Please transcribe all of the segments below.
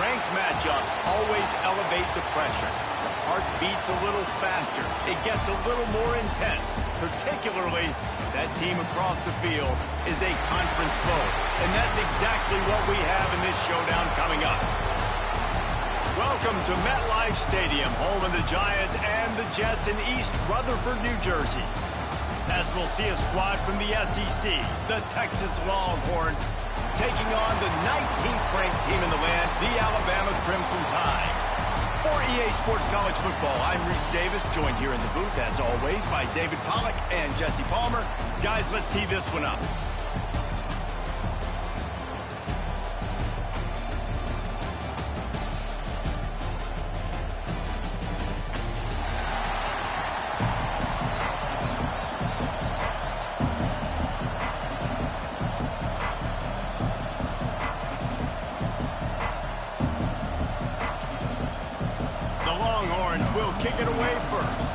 Ranked matchups always elevate the pressure. The heart beats a little faster. It gets a little more intense. Particularly, that team across the field is a conference foe. And that's exactly what we have in this showdown coming up. Welcome to MetLife Stadium, home of the Giants and the Jets in East Rutherford, New Jersey. As we'll see a squad from the SEC, the Texas Longhorns, taking on the 19th ranked team in the land, the Alabama Crimson Tide. For EA Sports College Football, I'm Reese Davis, joined here in the booth, as always, by David Pollack and Jesse Palmer. Guys, let's tee this one up. Will kick it away first.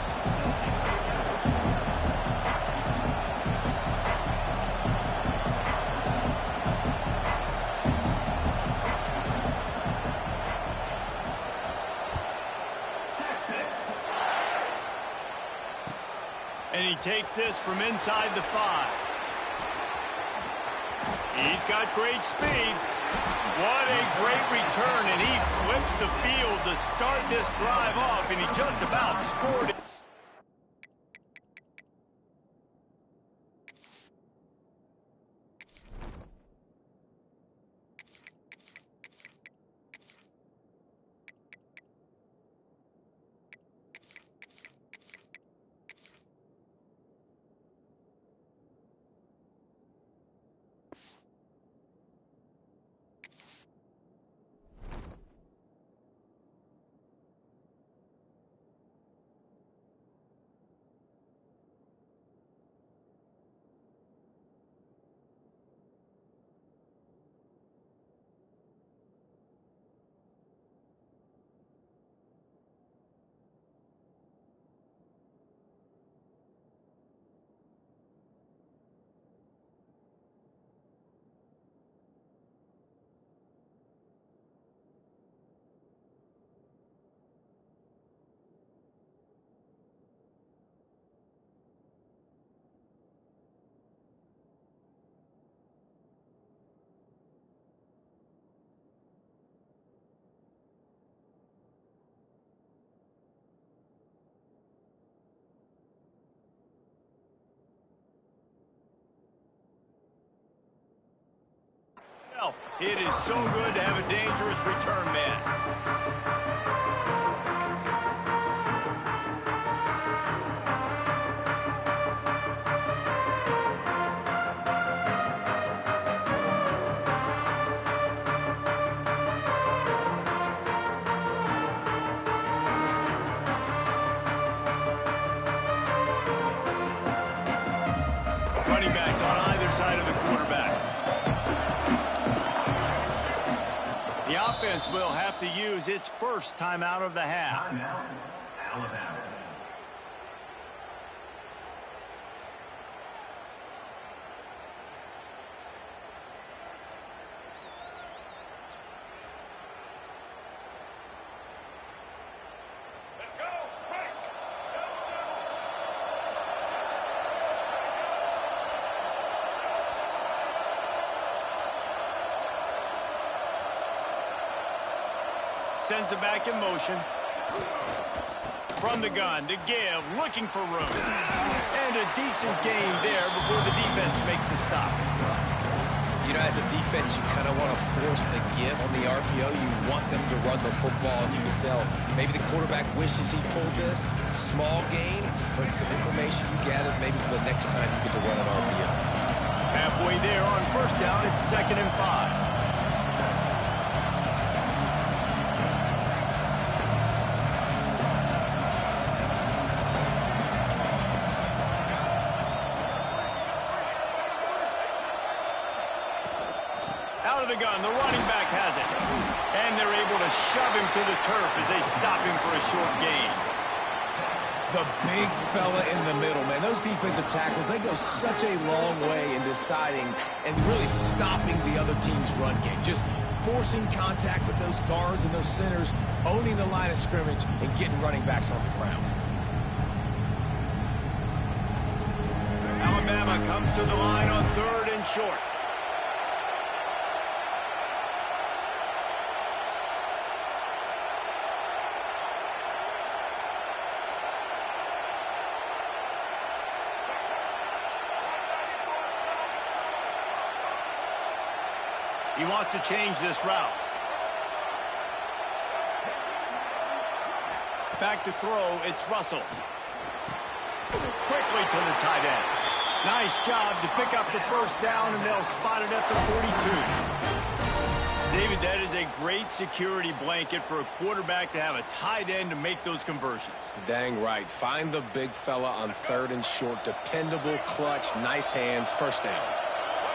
And he takes this from inside the 5. He's got great speed. What a great return, and he flips the field to start this drive off, and he just about scored it. It is so good to have a dangerous return man. Running backs on either side of the quarterback. The offense will have to use its first timeout of the half. Timeout, Alabama. Sends it back in motion. From the gun to give, looking for room. And a decent gain there before the defense makes the stop. You know, as a defense, you kind of want to force the give on the RPO. You want them to run the football, and you can tell maybe the quarterback wishes he pulled this. Small gain, but some information you gathered maybe for the next time you get to run an RPO. Halfway there on first down, it's 2nd and 5. Out of the gun, the running back has it. And they're able to shove him to the turf as they stop him for a short gain. The big fella in the middle, man. Those defensive tackles, they go such a long way in deciding and really stopping the other team's run game. Just forcing contact with those guards and those centers, owning the line of scrimmage, and getting running backs on the ground. Alabama comes to the line on 3rd and short. He wants to change this route. Back to throw, it's Russell. Quickly to the tight end. Nice job to pick up the first down, and they'll spot it at the 42. David, that is a great security blanket for a quarterback to have a tight end to make those conversions. Dang right. Find the big fella on 3rd and short. Dependable, clutch, nice hands, first down.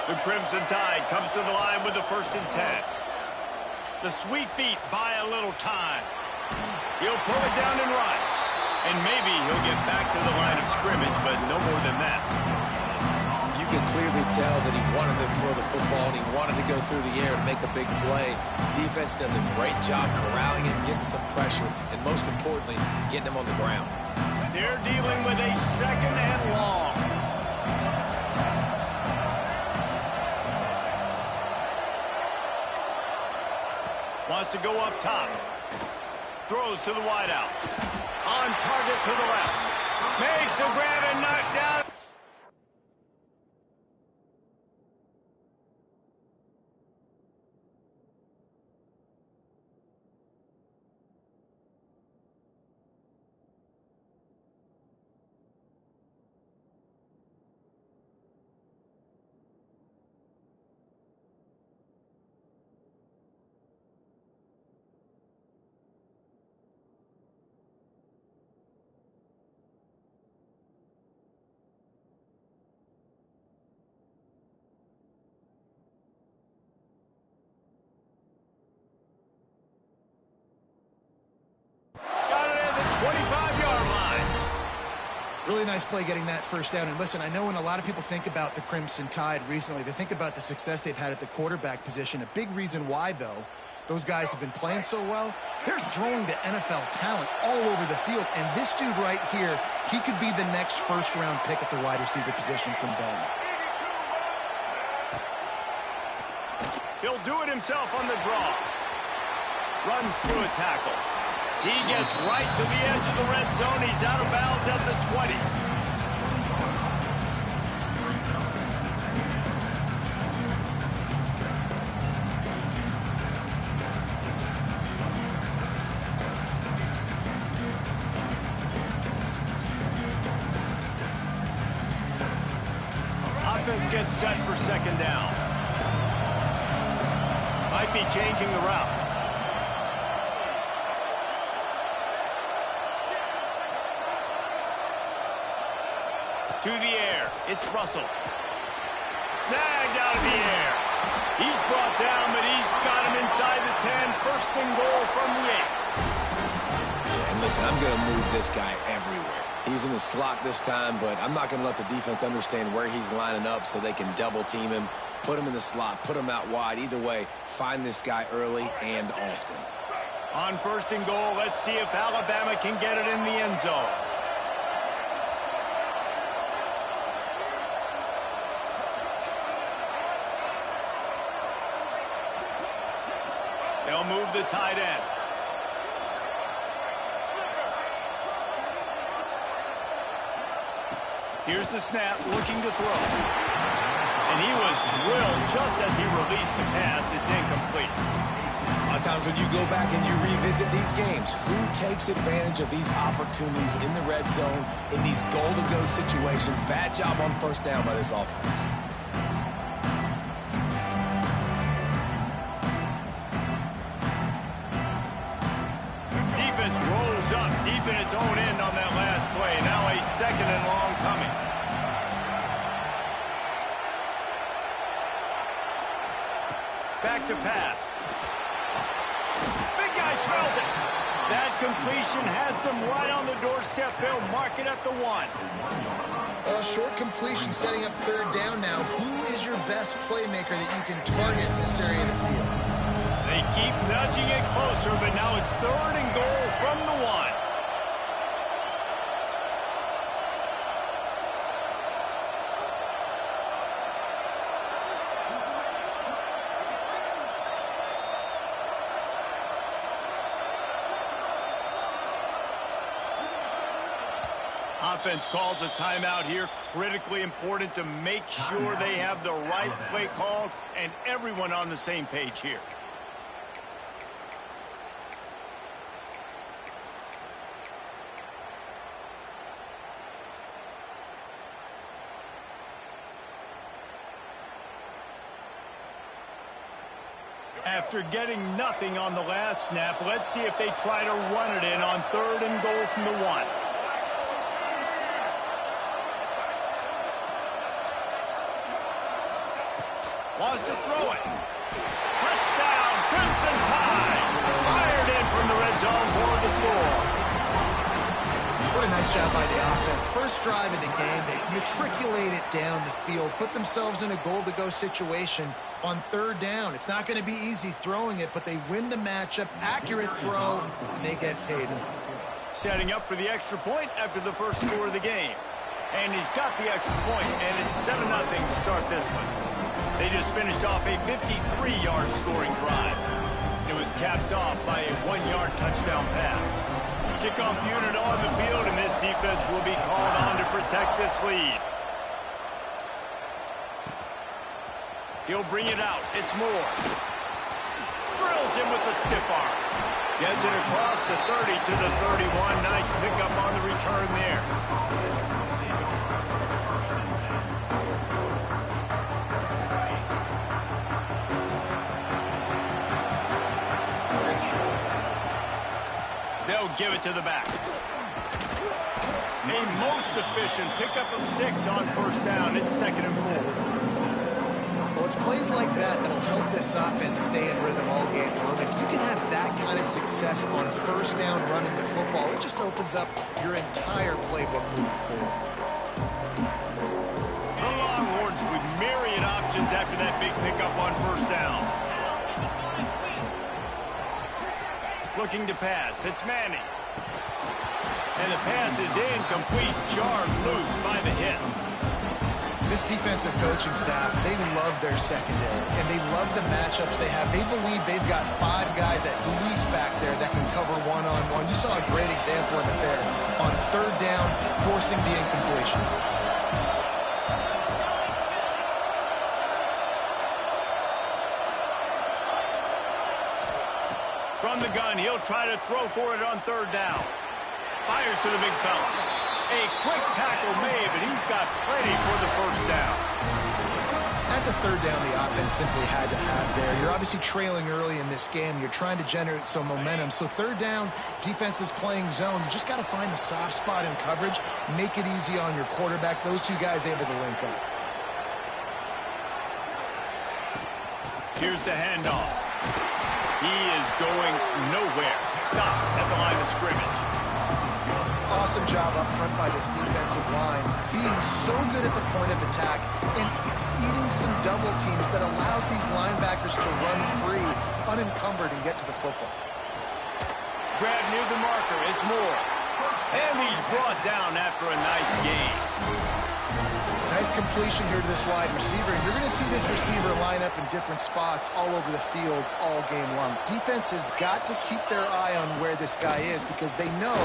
The Crimson Tide comes to the line with the 1st and 10. The Sweet Feet buy a little time. He'll pull it down and run. And maybe he'll get back to the line of scrimmage, but no more than that. You can clearly tell that he wanted to throw the football and he wanted to go through the air and make a big play. Defense does a great job corralling him, getting some pressure, and most importantly, getting him on the ground. They're dealing with a 2nd and long. Wants to go up top. Throws to the wideout. On target to the left. Makes the grab and knocked down. Really nice play getting that first down. And listen, I know when a lot of people think about the Crimson Tide recently, they think about the success they've had at the quarterback position. A big reason why, though, those guys have been playing so well, they're throwing to NFL talent all over the field. And this dude right here, he could be the next first-round pick at the wide receiver position from Ben. He'll do it himself on the draw. Runs through a tackle. He gets right to the edge of the red zone. He's out of bounds at the 20. Offense gets set for 2nd down. Might be changing the route. To the air, it's Russell. Snagged out of the air. He's brought down, but he's got him inside the 10. 1st and goal from the 8. Yeah, and listen, I'm going to move this guy everywhere. He was in the slot this time, but I'm not going to let the defense understand where he's lining up so they can double team him, put him in the slot, put him out wide. Either way, find this guy early and often. On 1st and goal, let's see if Alabama can get it in the end zone. They'll move the tight end. Here's the snap, looking to throw. And he was drilled just as he released the pass. It's incomplete. A lot of times when you go back and you revisit these games, who takes advantage of these opportunities in the red zone, in these goal-to-go situations? Bad job on 1st down by this offense. Defense rolls up deep in its own end on that last play. Now a 2nd and long coming. Back to pass. Big guy smells it. That completion has them right on the doorstep. They'll mark it at the 1. A short completion setting up third down now. Who is your best playmaker that you can target in this area of the field? They keep nudging it closer, but now it's 3rd and goal from the 1. Offense calls a timeout here. Critically important to make sure they have the right play called and everyone on the same page here. After getting nothing on the last snap, let's see if they try to run it in on 3rd and goal from the 1. Wants to throw it. Touchdown, Crimson Tide. Fired in from the red zone for the score. What a nice job by the offense. First drive of the game, they matriculate it down the field, put themselves in a goal-to-go situation on 3rd down. It's not going to be easy throwing it, but they win the matchup. Accurate throw, and they get paid. Setting up for the extra point after the first score of the game. And he's got the extra point, and it's 7-0 to start this one. They just finished off a 53-yard scoring drive. It was capped off by a 1-yard touchdown pass. Kickoff unit on the field, and this defense will be called on to protect this lead. He'll bring it out. It's Moore. Drills him with the stiff arm. Gets it across the 30 to the 31. Nice pickup on the return there. They'll give it to the back. A most efficient pickup of 6 on first down. It's 2nd and 4. Well, it's plays like that that'll help this offense stay in rhythm all game long. If you can have that kind of success on first down running the football, it just opens up your entire playbook moving forward. The Longhorns with myriad options after that big pickup on first down. Looking to pass. It's Manning. And the pass is incomplete. Jarred loose by the hit. This defensive coaching staff, they love their secondary, and they love the matchups they have. They believe they've got 5 guys at least back there that can cover one-on-one. You saw a great example of it there on 3rd down, forcing the incompletion. From the gun, he'll try to throw for it on 3rd down. Fires to the big fella. A quick tackle made, but he's got plenty for the first down. That's a 3rd down the offense simply had to have there. You're obviously trailing early in this game. You're trying to generate some momentum. So 3rd down, defense is playing zone. You just got to find the soft spot in coverage. Make it easy on your quarterback. Those 2 guys able to link up. Here's the handoff. He is going nowhere. Stop at the line of scrimmage. Awesome job up front by this defensive line, being so good at the point of attack and eating some double teams that allows these linebackers to run free, unencumbered, and get to the football. Grab near the marker. It's Moore. And he's brought down after a nice gain. Nice completion here to this wide receiver. And you're going to see this receiver line up in different spots all over the field all game long. Defense has got to keep their eye on where this guy is because they know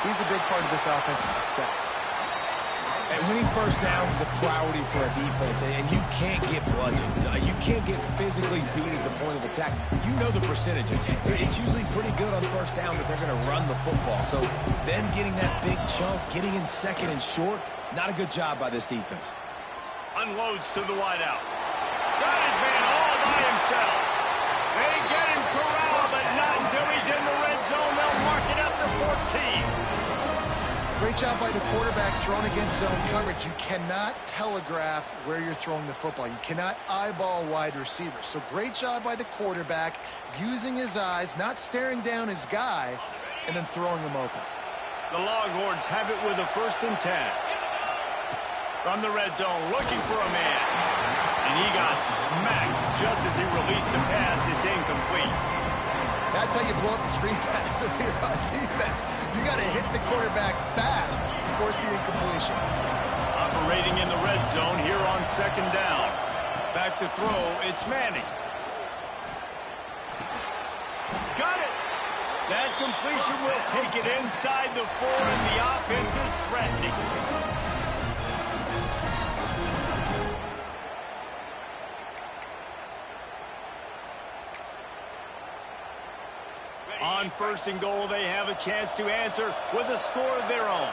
he's a big part of this offense's success. And winning first downs is a priority for a defense, and you can't get bludgeoned. You can't get physically beat at the point of attack. You know the percentages. It's usually pretty good on first down that they're going to run the football. So then getting that big chunk, getting in 2nd and short, not a good job by this defense. Unloads to the wideout. Got his man all by himself. They get him corralled, but not until he's in the red zone. They'll mark it up to 14. Great job by the quarterback throwing against zone coverage. You cannot telegraph where you're throwing the football. You cannot eyeball wide receivers. So great job by the quarterback using his eyes, not staring down his guy, and then throwing them open. The Longhorns have it with a 1st and 10. From the red zone, looking for a man. And he got smacked just as he released the pass. It's incomplete. That's how you blow up the screen pass here on defense. You got to hit the quarterback fast to force the incompletion. Operating in the red zone here on 2nd down. Back to throw, it's Manning. Got it! That completion will take it inside the 4, and the offense is threatening. On 1st and goal, they have a chance to answer with a score of their own.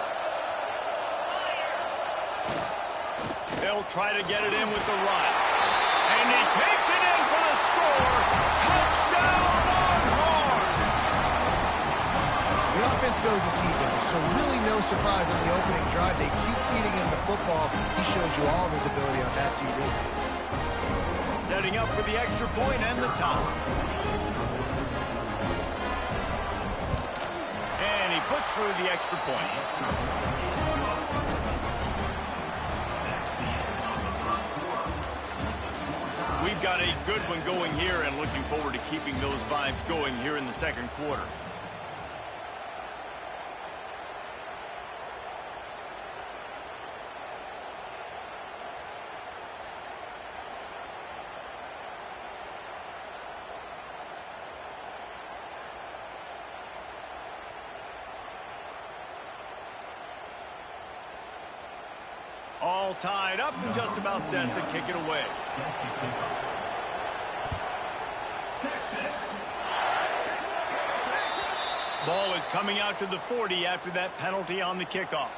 They'll try to get it in with the run. And he takes it in for the score. Touchdown, Longhorns! The offense goes as he goes, so really no surprise on the opening drive. They keep feeding him the football. He showed you all of his ability on that TD. Setting up for the extra point and the top. And he puts through the extra point. We've got a good one going here and looking forward to keeping those vibes going here in the 2nd quarter. All tied up and just about set to kick it away. Ball is coming out to the 40 after that penalty on the kickoff.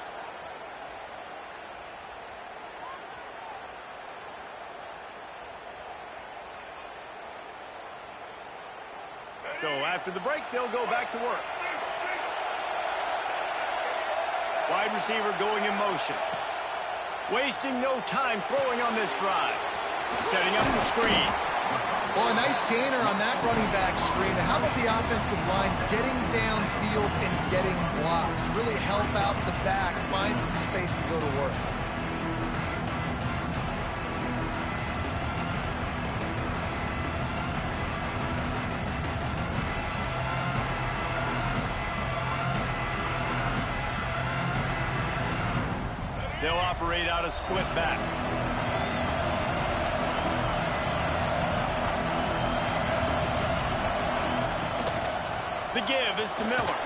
So after the break, they'll go back to work. Wide receiver going in motion. Wasting no time throwing on this drive. Setting up the screen. Well, a nice gainer on that running back screen. How about the offensive line getting downfield and getting blocks to really help out the back, find some space to go to work. They'll operate out of split backs. The give is to Miller.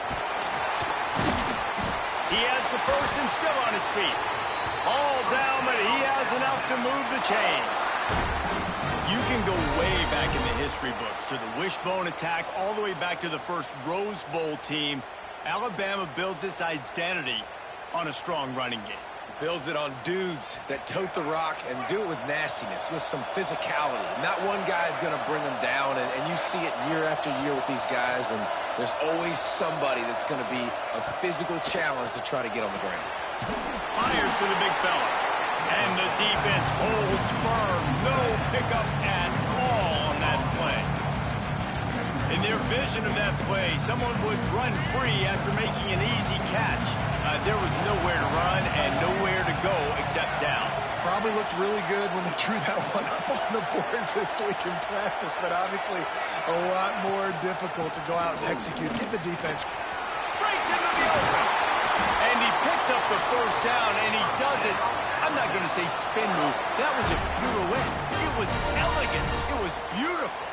He has the 1st and still on his feet. All down, but he has enough to move the chains. You can go way back in the history books to the wishbone attack all the way back to the first Rose Bowl team. Alabama builds its identity on a strong running game. Builds it on dudes that tote the rock and do it with nastiness, with some physicality. Not one guy's going to bring them down, and you see it year after year with these guys, and there's always somebody that's going to be a physical challenge to try to get on the ground. Fires to the big fella. And the defense holds firm. No pickup at all on that play. In their vision of that play, someone would run free after making an easy catch. There was nowhere to run and nowhere to go except down. Probably looked really good when they drew that one up on the board this week in practice, but obviously a lot more difficult to go out and execute. Give the defense. Breaks into the open. And he picks up the 1st down, and he does it. I'm not going to say spin move. That was a pirouette. It was elegant. It was beautiful.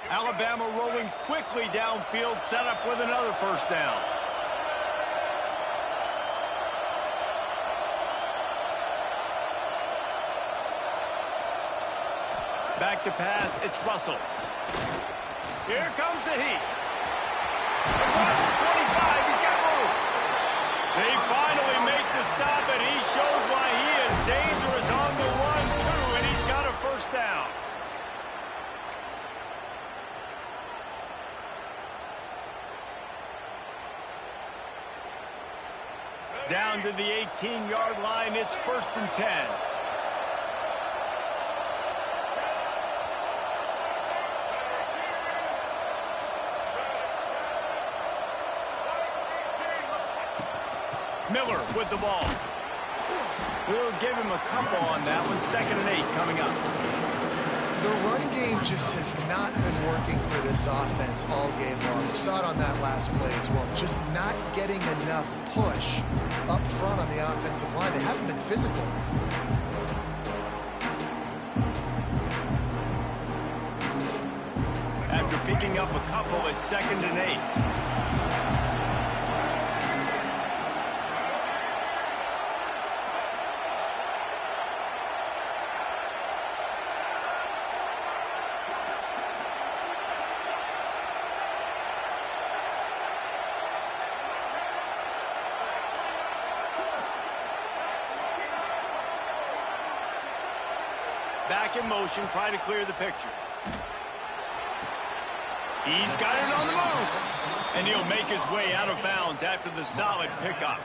Alabama rolling quickly downfield, set up with another 1st down. Back to pass, it's Russell. Here comes the heat. Across the 25, he's got room. They finally make the stop, and he shows why he is dangerous on the run, too, and he's got a 1st down. Down to the 18-yard line, it's 1st and 10. Miller with the ball. We'll give him a couple on that one. 2nd and 8 coming up. The run game just has not been working for this offense all game long. We saw it on that last play as well. Just not getting enough push up front on the offensive line. They haven't been physical. After picking up a couple, it's 2nd and 8. Back in motion, trying to clear the picture. He's got it on the move. And he'll make his way out of bounds after the solid pickup.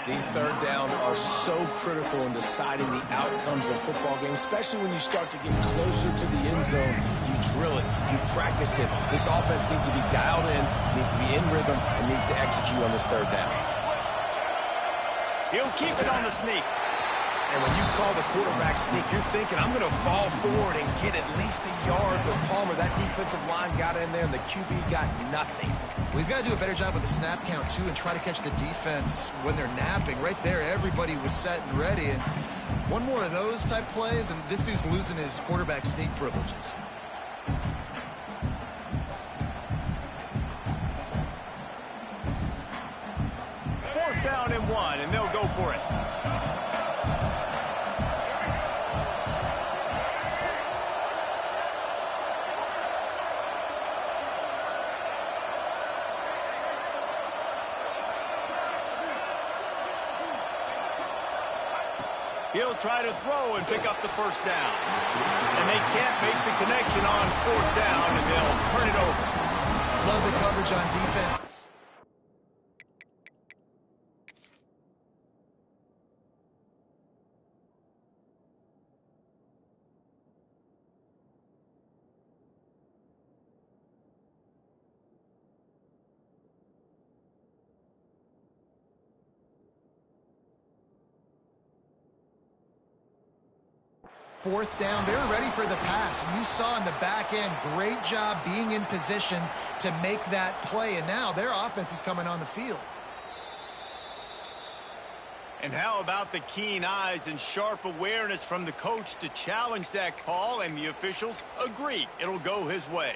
These third downs are so critical in deciding the outcomes of football games, especially when you start to get closer to the end zone. You drill it, you practice it. This offense needs to be dialed in, needs to be in rhythm, and needs to execute on this third down. He'll keep it on the sneak. And when you call the quarterback sneak, you're thinking, I'm going to fall forward and get at least a yard. But Palmer, that defensive line got in there, and the QB got nothing. Well, he's got to do a better job with the snap count, too, and try to catch the defense when they're napping. Right there, everybody was set and ready. And one more of those type plays, and this dude's losing his quarterback sneak privileges. Fourth down and 1, and they'll go for it. He'll try to throw and pick up the first down. And they can't make the connection on 4th down, and they'll turn it over. Love the coverage on defense. Fourth down, they're ready for the pass. You saw in the back end, great job being in position to make that play. And now their offense is coming on the field. And how about the keen eyes and sharp awareness from the coach to challenge that call, and the officials agree it'll go his way.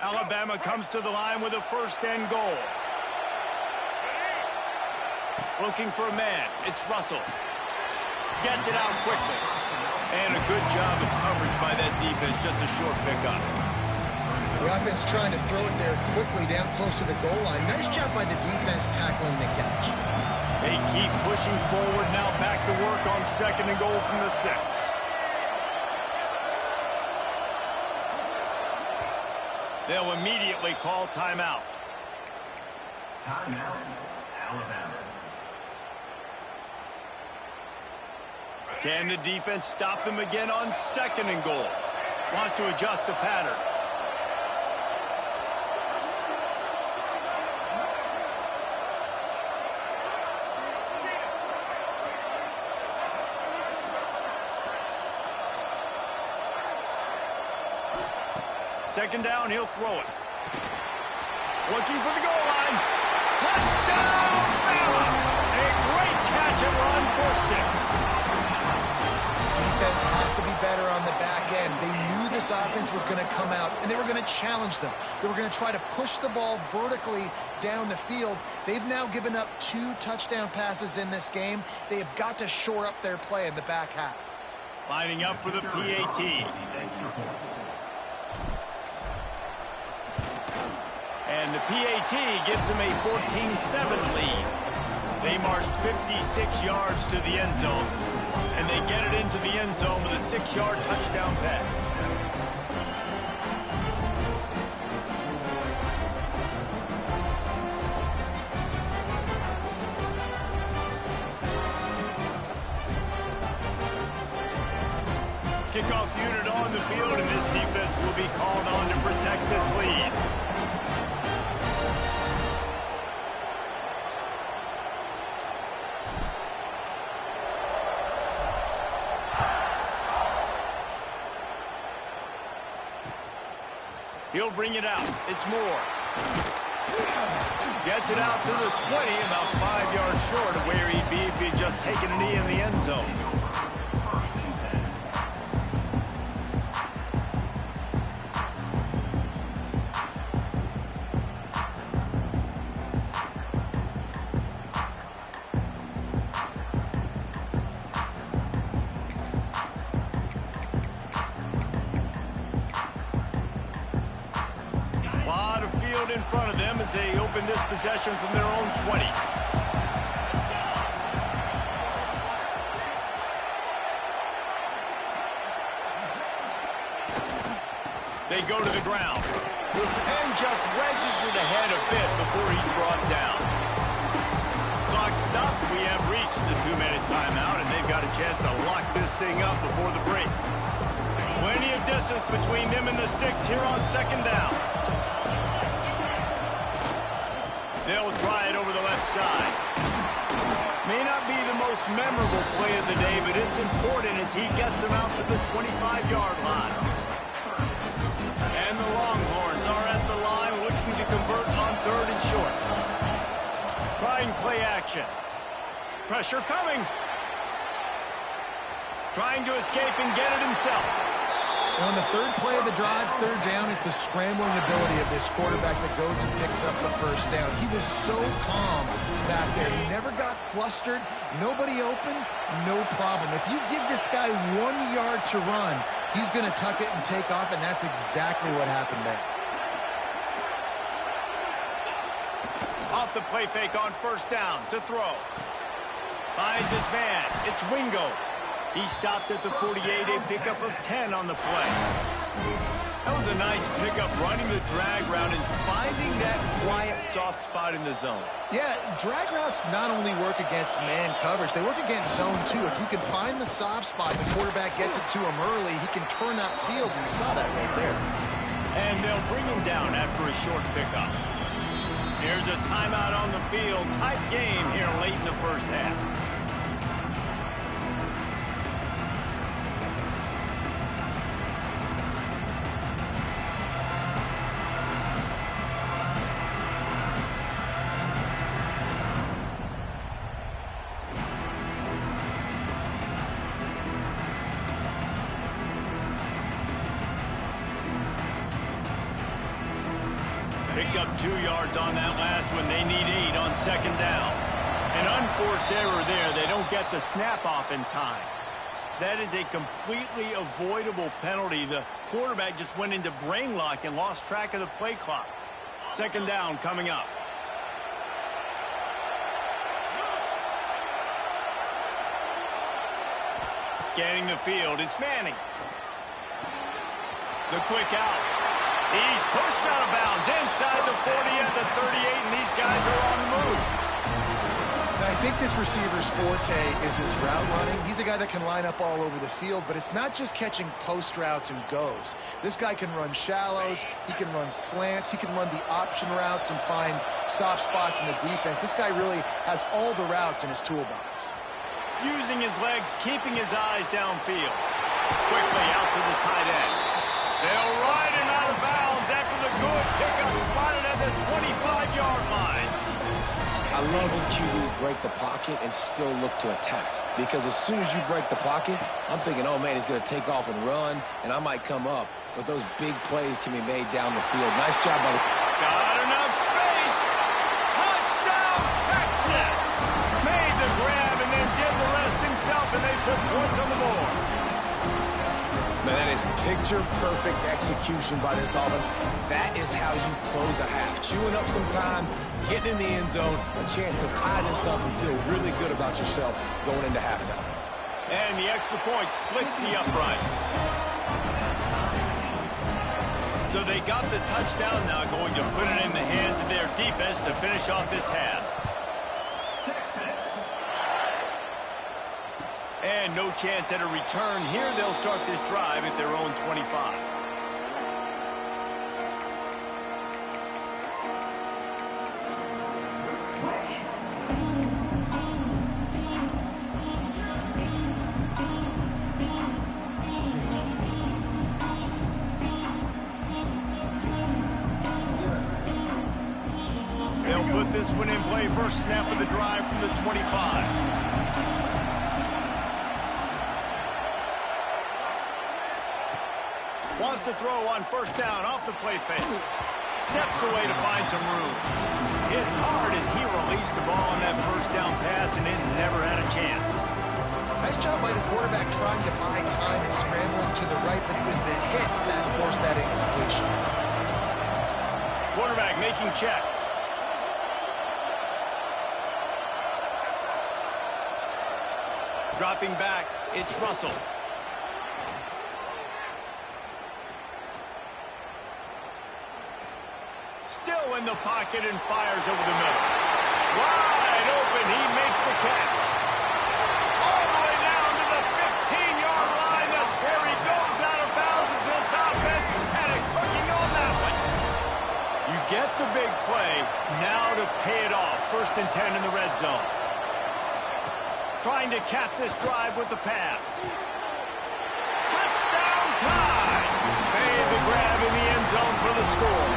Alabama comes to the line with a 1st and goal. Looking for a man. It's Russell. Gets it out quickly. And a good job of coverage by that defense. Just a short pickup. The offense trying to throw it there quickly down close to the goal line. Nice job by the defense tackling the catch. They keep pushing forward. Now back to work on 2nd and goal from the 6. They'll immediately call timeout. Timeout, Alabama. Can the defense stop them again on 2nd and goal? Wants to adjust the pattern. Second down, he'll throw it. Looking for the goal line. Touchdown, Bama! A great catch and run for 6. Defense has to be better on the back end. They knew this offense was going to come out, and they were going to challenge them. They were going to try to push the ball vertically down the field. They've now given up 2 touchdown passes in this game. They have got to shore up their play in the back half. Lining up for the PAT. And the PAT gives them a 14-7 lead. They marched 56 yards to the end zone, and they get it into the end zone with a 6-yard touchdown pass. Kickoff unit on the field, and this defense will be called on to protect this lead. He'll bring it out. It's Moore. Gets it out to the 20, about 5 yards short of where he'd be if he'd just taken a knee in the end zone. In front of them as they open this possession from their own 20. They go to the ground and just wedges it ahead a bit before he's brought down. Clock stops. We have reached the 2-minute timeout, and they've got a chance to lock this thing up before the break. Plenty of distance between them and the sticks here on second down. They'll try it over the left side. May not be the most memorable play of the day, but it's important as he gets them out to the 25-yard line. And the Longhorns are at the line looking to convert on 3rd and short. Trying play action. Pressure coming. Trying to escape and get it himself. On the 3rd play of the drive, 3rd down, it's the scrambling ability of this quarterback that goes and picks up the 1st down. He was so calm back there. He never got flustered. Nobody open, no problem. If you give this guy 1 yard to run, he's going to tuck it and take off, and that's exactly what happened there. Off the play fake on 1st down to throw. Finds his man. It's Wingo. He stopped at the 48, a pickup of 10 on the play. That was a nice pickup, running the drag route and finding that quiet, soft spot in the zone. Yeah, drag routes not only work against man coverage, they work against zone too. If you can find the soft spot, the quarterback gets it to him early, he can turn upfield, and you saw that right there. And they'll bring him down after a short pickup. Here's a timeout on the field. Tight game here late in the 1st half. Pick up 2 yards on that last one. They need 8 on 2nd down. An unforced error there. They don't get the snap off in time. That is a completely avoidable penalty. The quarterback just went into brain lock and lost track of the play clock. 2nd down coming up. Scanning the field, it's Manning. The quick out. He's pushed out of bounds inside the 40 at the 38, and these guys are on the move. Now, I think this receiver's forte is his route running. He's a guy that can line up all over the field, but it's not just catching post routes and goes. This guy can run shallows, he can run slants, he can run the option routes and find soft spots in the defense. This guy really has all the routes in his toolbox. Using his legs, keeping his eyes downfield. Quickly out to the tight end. They'll ride him out of bounds after the good pickup spotted at the 25-yard line. I love when QBs break the pocket and still look to attack. Because as soon as you break the pocket, I'm thinking, oh, man, he's going to take off and run, and I might come up. But those big plays can be made down the field. Nice job by the... Got enough space. Touchdown, Texas. Made the grab and then did the rest himself, and they put points on the board. Man, that is picture-perfect execution by this offense. That is how you close a half. Chewing up some time, getting in the end zone, a chance to tie this up and feel really good about yourself going into halftime. And the extra point splits the uprights. So they got the touchdown now, going to put it in the hands of their defense to finish off this half. And no chance at a return here. They'll start this drive at their own 25. They'll put this one in play. First snap of the drive from the 25. Wants to throw on first down off the play fake. Steps away to find some room. Hit hard as he released the ball on that first down pass, and it never had a chance. Nice job by the quarterback trying to buy time and scrambling to the right, but it was the hit that forced that incompletion. Quarterback making checks. Dropping back, it's Russell. Still in the pocket and fires over the middle. Wide open, he makes the catch. All the way down to the 15-yard line. That's where he goes out of bounds as this offense had it cooking on that one. You get the big play, now to pay it off. 1st and 10 in the red zone. Trying to cap this drive with the pass. Touchdown time! Made the grab in the end zone for the score.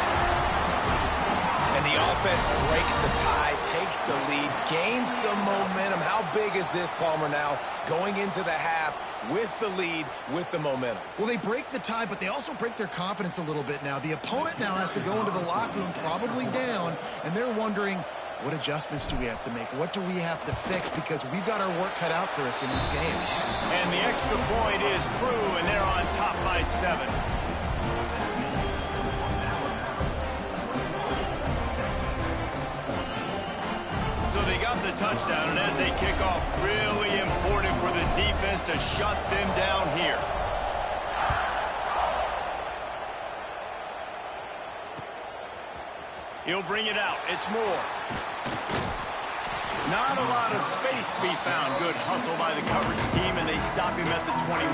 And the offense breaks the tie, takes the lead, gains some momentum. How big is this, Palmer, now going into the half with the lead, with the momentum? Well, they break the tie, but they also break their confidence a little bit now. The opponent now has to go into the locker room probably down, and they're wondering, what adjustments do we have to make? What do we have to fix? Because we've got our work cut out for us in this game. And the extra point is true, and they're on top by 7. So they got the touchdown, and as they kick off, really important for the defense to shut them down here. He'll bring it out. It's Moore. Not a lot of space to be found. Good hustle by the coverage team, and they stop him at the 21.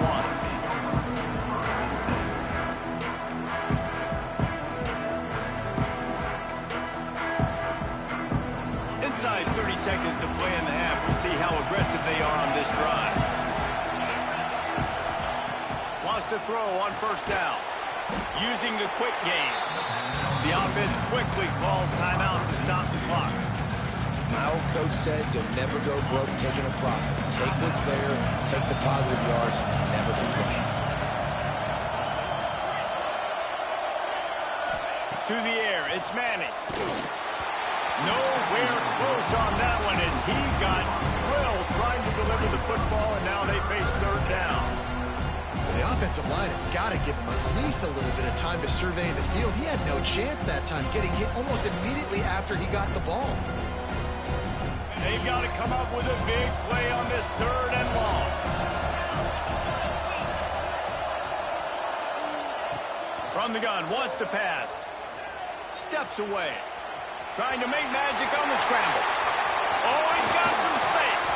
Inside 30 seconds to play in the half. We'll see how aggressive they are on this drive. Wants to throw on first down. Using the quick game. The offense quickly calls timeout to stop the clock. My old coach said you'll never go broke taking a profit. Take what's there, take the positive yards, and never complain. To the air, it's Manning. Nowhere close on that one as he got drilled trying to deliver the football, and now they face 3rd down. The offensive line has got to give him at least a little bit of time to survey the field. He had no chance that time, getting hit almost immediately after he got the ball. They've got to come up with a big play on this 3rd and long. From the gun, wants to pass. Steps away. Trying to make magic on the scramble. Oh, he's got some space.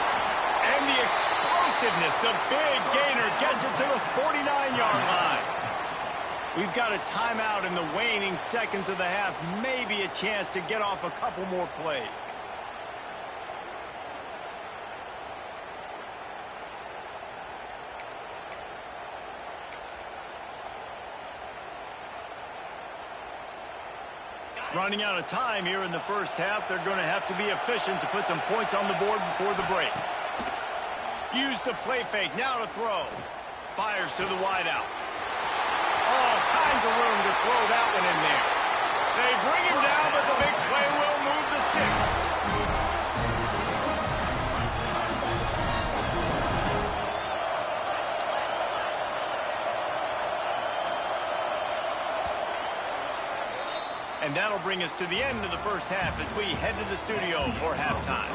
And the explosiveness, the big gainer gets it to the 49-yard line. We've got a timeout in the waning seconds of the half. Maybe a chance to get off a couple more plays. Running out of time here in the first half. They're going to have to be efficient to put some points on the board before the break. Use the play fake. Now to throw. Fires to the wideout. All kinds of room to throw that one in there. They bring him down, but the big play will move the sticks. And that'll bring us to the end of the first half as we head to the studio for halftime.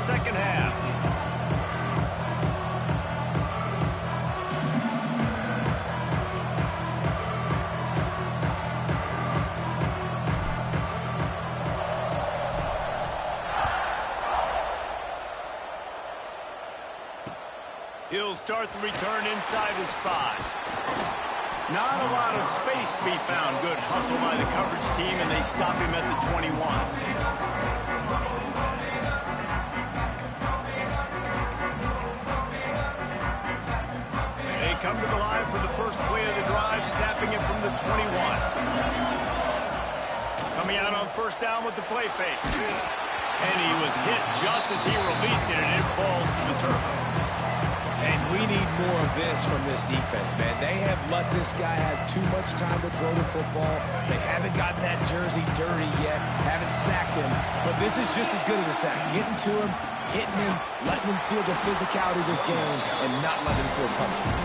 second half. He'll start the return inside his 5. Not a lot of space to be found. Good hustle by the coverage team, and they stop him at the 21. They come to the line for the first play of the drive, snapping it from the 21. Coming out on first down with the play fake. And he was hit just as he released it, and it falls to the turf. And we need more of this from this defense, man. They have let this guy have too much time to throw the football. They haven't gotten that jersey dirty yet, haven't sacked him. But this is just as good as a sack. Getting to him, hitting him, letting him feel the physicality of this game, and not letting him feel comfortable.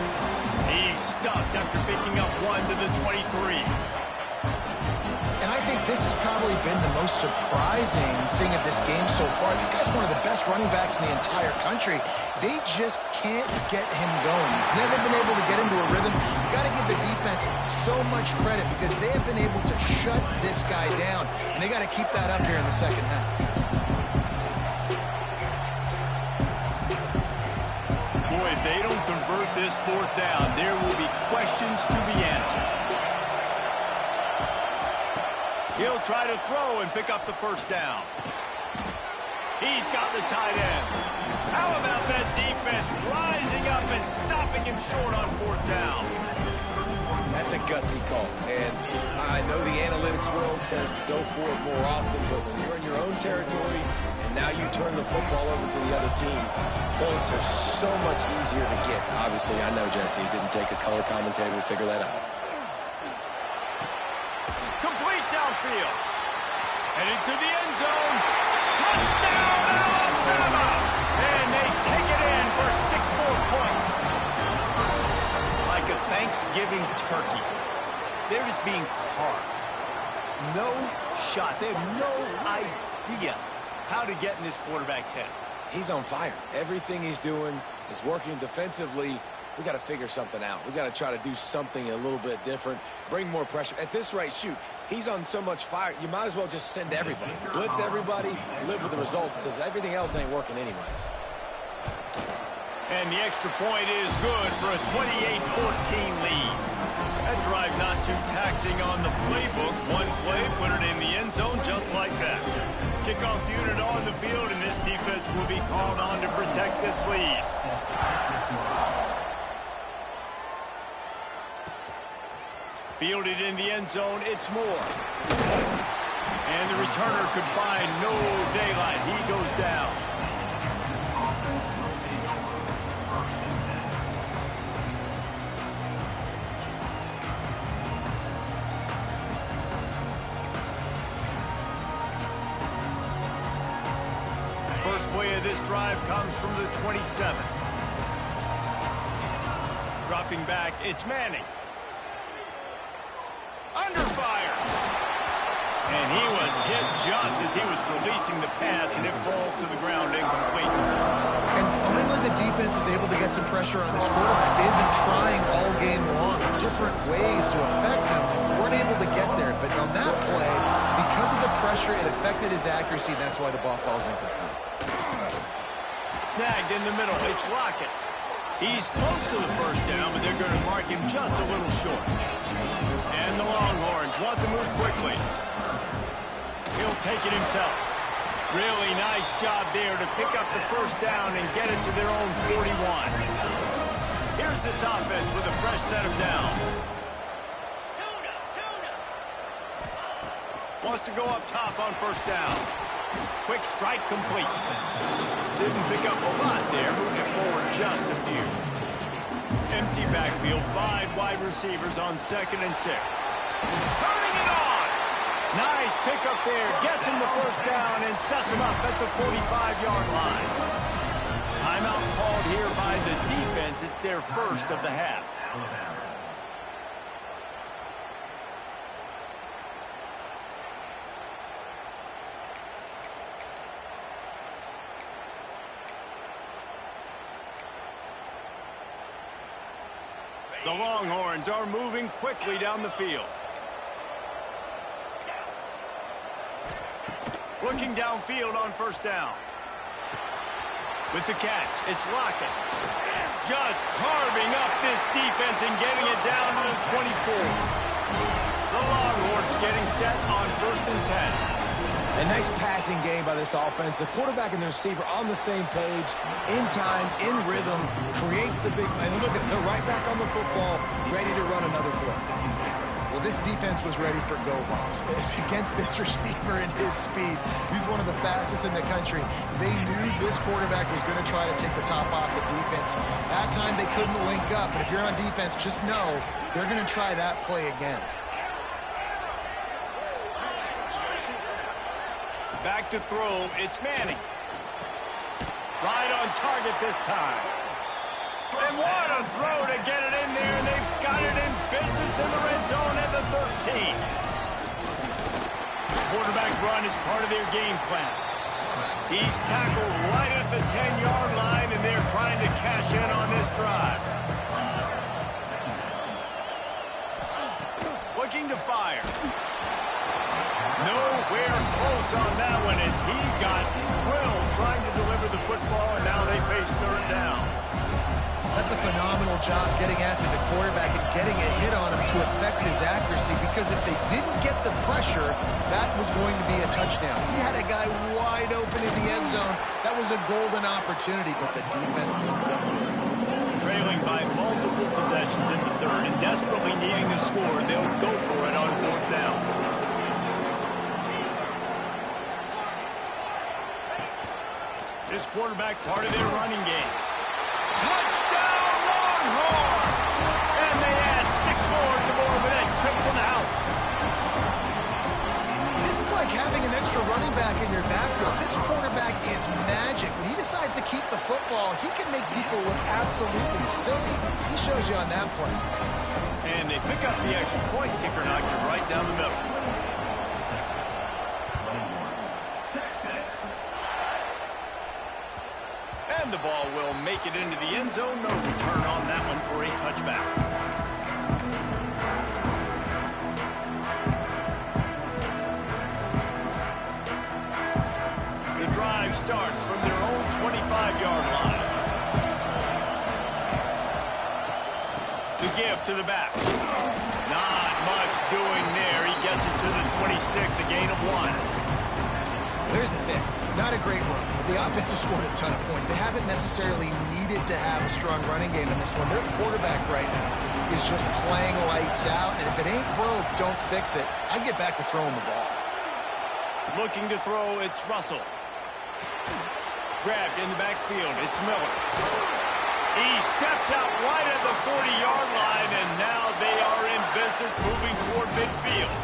He's stuffed after picking up 1 to the 23. And I think this has probably been the most surprising thing of this game so far. This guy's one of the best running backs in the entire country. They just can't get him going. He's never been able to get into a rhythm. You got to give the defense so much credit because they have been able to shut this guy down. And they got to keep that up here in the second half. Boy, if they don't convert this 4th down, there will be questions to be answered. He'll try to throw and pick up the first down. He's got the tight end. How about that defense rising up and stopping him short on 4th down? That's a gutsy call. And I know the analytics world says to go for it more often, but when you're in your own territory and now you turn the football over to the other team, points are so much easier to get. Obviously, I know, Jesse, it didn't take a color commentator to figure that out. Complete downfield. Headed to the end zone. Touchdown, Alabama! And they take it in for 6 more points. Like a Thanksgiving turkey. They're just being carved. No shot. They have no idea how to get in this quarterback's head. He's on fire. Everything he's doing is working defensively. We got to figure something out. We got to try to do something a little bit different, bring more pressure. At this rate, shoot, he's on so much fire, you might as well just send everybody. Blitz everybody, live with the results, because everything else ain't working anyways. And the extra point is good for a 28-14 lead. That drive not too taxing on the playbook. One play, put it in the end zone just like that. Kickoff unit on the field, and this defense will be called on to protect this lead. Fielded in the end zone, it's Moore. And the returner could find no daylight. He goes down. First play of this drive comes from the 27. Dropping back, it's Manning. Under fire. And he was hit just as he was releasing the pass, and it falls to the ground incomplete. And finally, the defense is able to get some pressure on this quarterback. They've been trying all game long different ways to affect him. Weren't able to get there. But on that play, because of the pressure, it affected his accuracy, and that's why the ball falls incomplete. Snagged in the middle. It's Lockett. He's close to the first down, but they're going to mark him just a little short. And the Longhorns want to move quickly. He'll take it himself. Really nice job there to pick up the first down and get it to their own 41. Here's this offense with a fresh set of downs. Wants to go up top on first down. Quick strike complete. Didn't pick up a lot there, moving it forward just a few. Empty backfield, 5 wide receivers on 2nd and 6. Turning it on! Nice pickup there, gets him the first down and sets him up at the 45-yard line. Timeout called here by the defense. It's their first of the half. The Longhorns are moving quickly down the field. Looking downfield on first down. With the catch, it's Lockett. Just carving up this defense and getting it down to the 24. The Longhorns getting set on 1st and 10. A nice passing game by this offense. The quarterback and the receiver on the same page, in time, in rhythm, creates the big play. And look at they're right back on the football, ready to run another play. Well, this defense was ready for go balls against this receiver and his speed. He's one of the fastest in the country. They knew this quarterback was going to try to take the top off the defense. That time they couldn't link up, but if you're on defense, just know they're going to try that play again. Back to throw, it's Manning. Right on target this time. And what a throw to get it in there, and they've got it in business in the red zone at the 13. Quarterback run is part of their game plan. He's tackled right at the 10-yard line, and they're trying to cash in on this drive. Looking to fire. Nowhere close on that one as he got drilled trying to deliver the football, and now they face 3rd down. That's a phenomenal job getting after the quarterback and getting a hit on him to affect his accuracy, because if they didn't get the pressure, that was going to be a touchdown. He had a guy wide open in the end zone. That was a golden opportunity, but the defense comes up with it. Trailing by multiple possessions in the 3rd and desperately needing to score, they'll go for it on 4th down. This quarterback part of their running game. Touchdown, Longhorn! And they add 6 more to more with that trip to the house. This is like having an extra running back in your backfield. This quarterback is magic. When he decides to keep the football, he can make people look absolutely silly. He shows you on that play. And they pick up the extra point. Kicker knocked it right down the middle. And the ball will make it into the end zone. No return on that one for a touchback. The drive starts from their own 25-yard line. The give to the back. Not much doing there. He gets it to the 26, a gain of 1. There's the thing. Not a great run, but the offense has scored a ton of points. They haven't necessarily needed to have a strong running game in this one. Their quarterback right now is just playing lights out, and if it ain't broke, don't fix it. I'd get back to throwing the ball. Looking to throw, it's Russell. Grabbed in the backfield, it's Miller. He steps out right at the 40-yard line, and now they are in business moving toward midfield.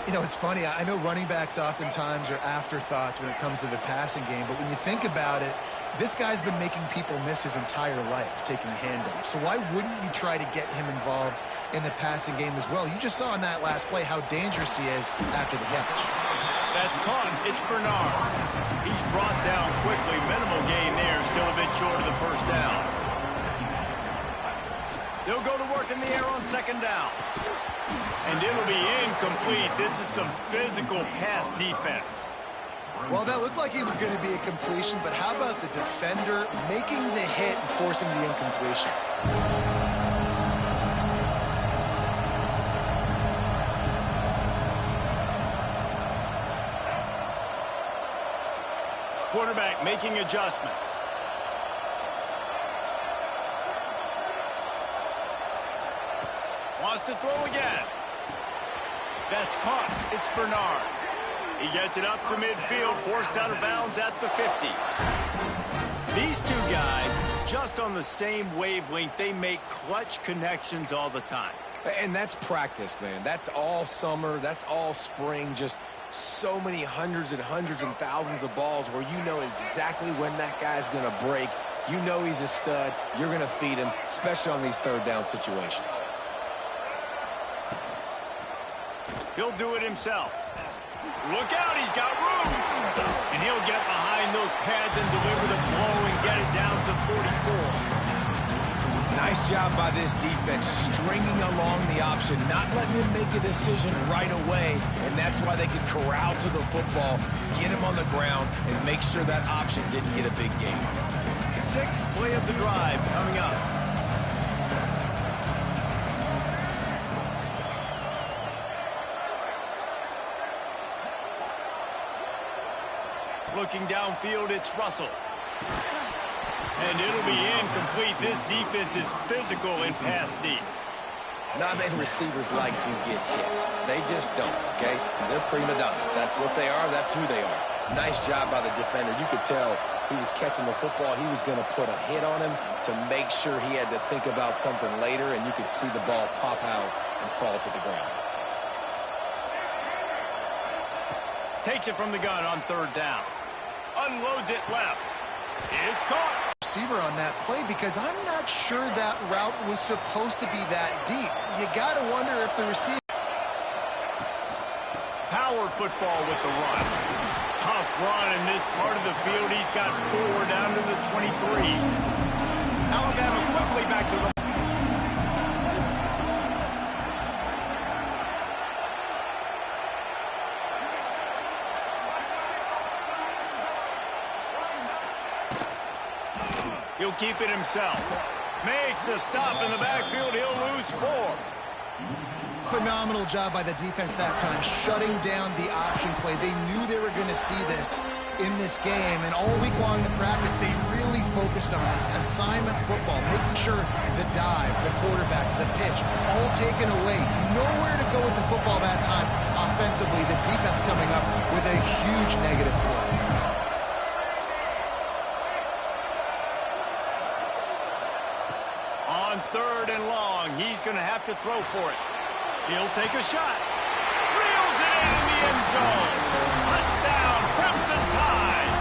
You know, it's funny. I know running backs oftentimes are afterthoughts when it comes to the passing game, but when you think about it, this guy's been making people miss his entire life taking handoffs. So why wouldn't you try to get him involved in the passing game as well? You just saw in that last play how dangerous he is after the catch. That's caught. It's Bernard. He's brought down quickly. Minimal gain there. Still a bit short of the 1st down. They'll go to work in the air on 2nd down. And it'll be incomplete. This is some physical pass defense. Well, that looked like it was going to be a completion, but how about the defender making the hit and forcing the incompletion? Quarterback making adjustments. Wants to throw again. That's caught. It's Bernard. He gets it up to midfield, forced out of bounds at the 50. These two guys, just on the same wavelength, they make clutch connections all the time. And that's practice, man. That's all summer. That's all spring. Just so many hundreds and thousands of balls where you know exactly when that guy's going to break. You know he's a stud. You're going to feed him, especially on these 3rd down situations. He'll do it himself. Look out, he's got room. And he'll get behind those pads and deliver the blow and get it down to 44. Nice job by this defense, stringing along the option, not letting him make a decision right away, and that's why they could corral to the football, get him on the ground, and make sure that option didn't get a big gain. Sixth play of the drive coming up. Looking downfield, it's Russell. And it'll be incomplete. This defense is physical and pass deep. Not many receivers like to get hit. They just don't, okay? They're prima donnas. That's what they are. That's who they are. Nice job by the defender. You could tell he was catching the football. He was going to put a hit on him to make sure he had to think about something later, and you could see the ball pop out and fall to the ground. Takes it from the gun on third down. Unloads it left. It's caught. Receiver on that play because I'm not sure that route was supposed to be that deep. You got to wonder if the receiver... Power football with the run. Tough run in this part of the field. He's got 4 down to the 23. Alabama quickly back to the... He'll keep it himself. Makes a stop in the backfield. He'll lose 4. Phenomenal job by the defense that time, shutting down the option play. They knew they were going to see this in this game, and all week long in practice, they really focused on this assignment football, making sure the dive, the quarterback, the pitch, all taken away. Nowhere to go with the football that time. Offensively, the defense coming up with a huge negative play. On third and long, he's going to have to throw for it. He'll take a shot. Reels it in the end zone. Touchdown, Crimson Tide.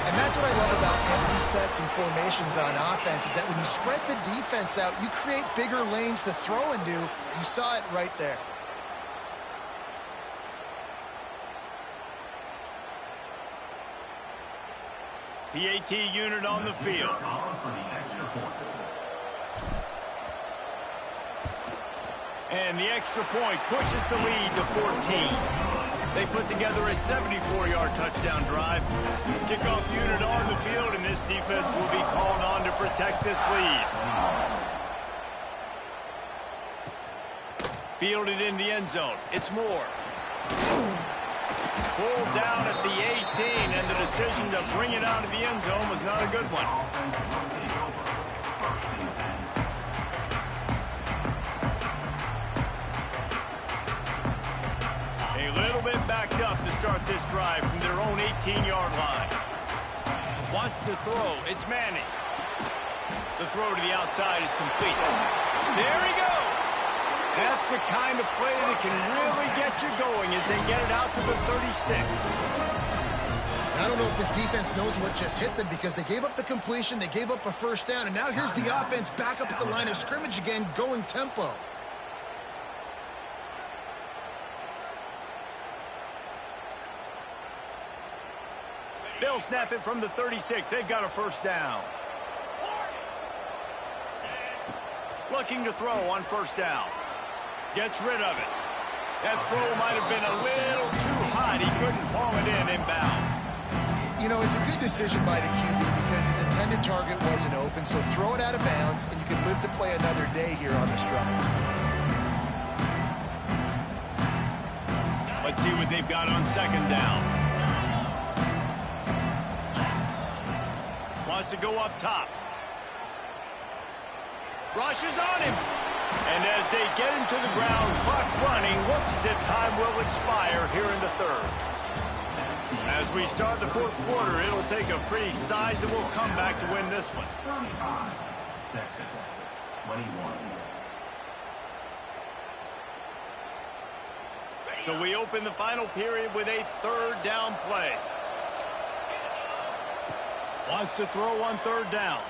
And that's what I love about empty sets and formations on offense, is that when you spread the defense out, you create bigger lanes to throw into. You saw it right there. PAT unit on the field. And the extra point pushes the lead to 14. They put together a 74-yard touchdown drive. Kickoff unit on the field, and this defense will be called on to protect this lead. Fielded in the end zone. It's Moore. Pulled down at the 18, and the decision to bring it out of the end zone was not a good one. A little bit backed up to start this drive from their own 18-yard line. Wants to throw. It's Manning. The throw to the outside is complete. There he goes. That's the kind of play that can really get you going as they get it out to the 36. I don't know if this defense knows what just hit them, because they gave up the completion, they gave up a first down, and now here's the offense back up at the line of scrimmage again, going tempo. They'll snap it from the 36. They've got a first down. Looking to throw on first down. Gets rid of it. That throw might have been a little too hot. He couldn't palm it in bounds. You know, it's a good decision by the QB because his intended target wasn't open, so throw it out of bounds, and you can live to play another day here on this drive. Let's see what they've got on second down. Wants to go up top. Rushes on him. And as they get him to the ground, clock running, looks as if time will expire here in the third. As we start the fourth quarter, it'll take a pretty sizable comeback to win this one. 35, Texas, 21. So we open the final period with a third down play. Wants to throw on third down.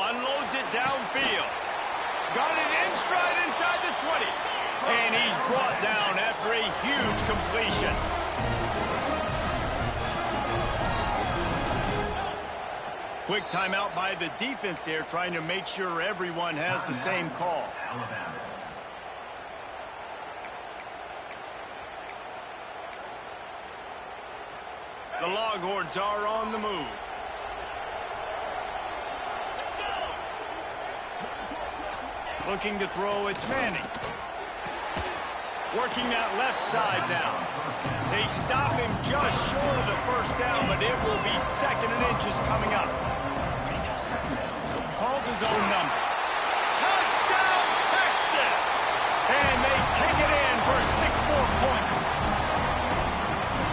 Unloads it downfield. Got it in stride inside the 20. And he's brought down after a huge completion. Quick timeout by the defense there, trying to make sure everyone has the same call. Alabama. The Longhorns are on the move. Looking to throw, it's Manning. Working that left side now. They stop him just short of the first down, but it will be 2nd and inches coming up. Calls his own number. Touchdown, Texas! And they take it in for 6 more points.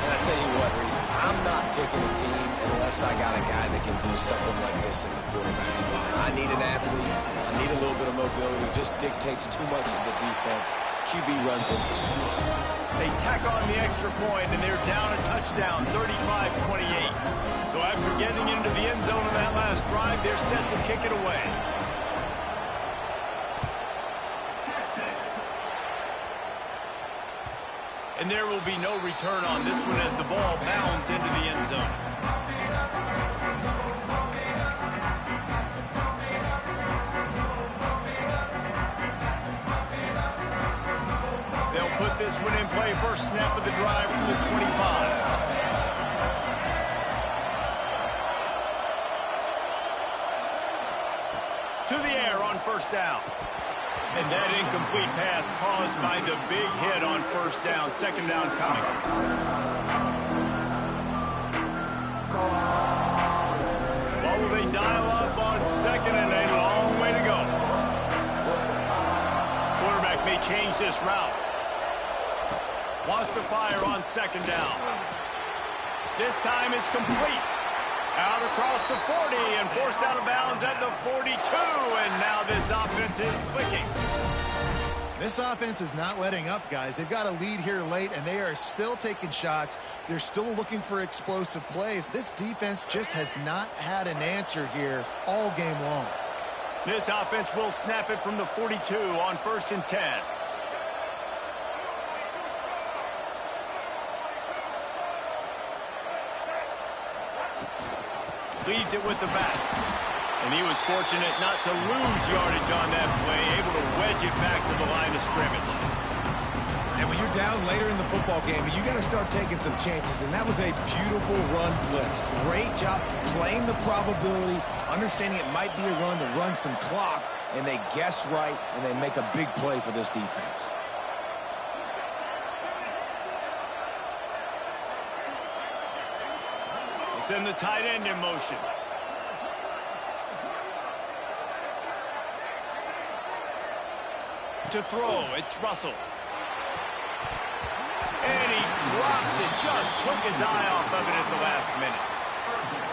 And I tell you what, Reese, I'm not picking a team unless I got a guy that can do something like this in the quarterback spot. I need an athlete. I need a little bit of mobility. Just dictates too much to the defense. QB runs in for 6. They tack on the extra point, and they're down a touchdown, 35-28. So after getting into the end zone in that last drive, they're set to kick it away. And there will be no return on this one as the ball bounds into the end zone. They'll put this one in play. First snap of the drive from the 25. To the air on first down. And that incomplete pass caused by the big hit on first down. 2nd down coming. What will they dial up on 2nd and a long way to go? Quarterback may change this route. Wants to fire on 2nd down. This time it's complete. Out across the 40 and forced out of bounds at the 42. And now this offense is clicking. This offense is not letting up, guys. They've got a lead here late, and they are still taking shots. They're still looking for explosive plays. This defense just has not had an answer here all game long. This offense will snap it from the 42 on 1st and 10. Leads it with the back. And he was fortunate not to lose yardage on that play, able to wedge it back to the line of scrimmage. And when you're down later in the football game, you got to start taking some chances, and that was a beautiful run blitz. Great job playing the probability, understanding it might be a run to run some clock, and they guess right, and they make a big play for this defense. Send the tight end in motion. To throw, it's Russell. And he drops it. Just took his eye off of it at the last minute.